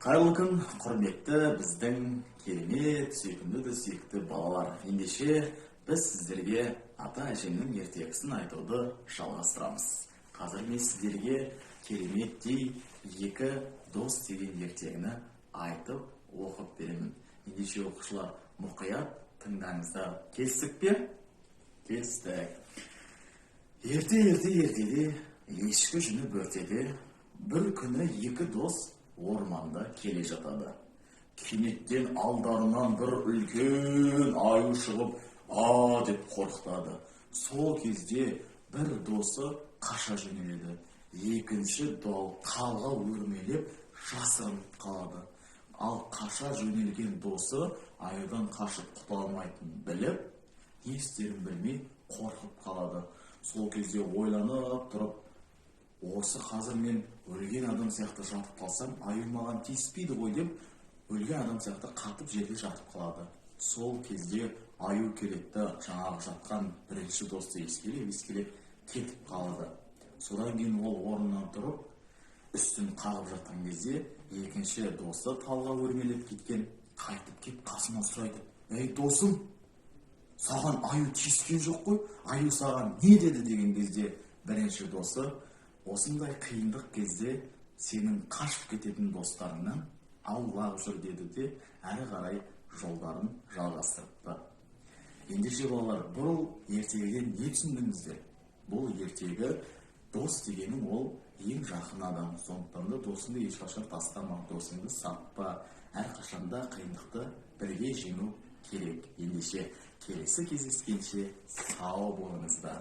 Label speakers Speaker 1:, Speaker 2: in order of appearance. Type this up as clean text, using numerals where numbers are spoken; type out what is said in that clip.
Speaker 1: Қайырлы күн, құрметті біздің керемет, сүйікті балалар. Ендеше біз сіздерге ата-әжемнің ертегісін айтуды жалғастырамыз. Қазір мен сіздерге кереметтей екі дос деген ертегіні айтып оқып беремін. Ендеше оқушылар, мұқият тыңдаңыздар. Келістік пе? Келістік. Ертеде ешкі жүні бөртеде, бір күні екі дос орманда келе жатады. Кенеттен алдарынан бір үлкен аю шығып, деп қорқытады. Сол кезде бір досы қаша жөнеледі. Екінші талға өрмелеп жасырынып қалады. Ал қаша жөнелген досы аюдан қашып құтыламайтынын біліп, не істерін білмей қорқып қалады. Сол кезде ойланып тұрып, осы қазір мен өлген адам сияқты жатып қалсам, аю маған тиіспейді ғой деп, өлген адам сияқты қатып жерге жатып қалады. Сол кезде аю келетті, жаңағы жатқан бірінші досты ескелеп кетіп қалады. Содан кейін ол орнынан тұрып, үстін қағып жатқан кезде, екінші досы талға өрмелеп кеткен, қайтып кеп қасына сұрайды: "Ей досым, саған аю тиіскен жоқ қой, аю саған не деді?" деген кезде, бірінші досы: "Осындай қиындық кезде сенің қашып кететін достарыңнан аулақ жүр" деді де, әрі қарай жолдарын жалғастырыпты. Ендеше балалар, бұл ертегіден не түсіндіңіздер? Бұл ертегі дос дегенің ол ең жақын адам. Сондықтан да досыңды ешқашан тастама, досыңды сатпа. Әрқашанда қиындықты бірге жеңу керек. Ендеше келесі кездескенше сау болыңыздар.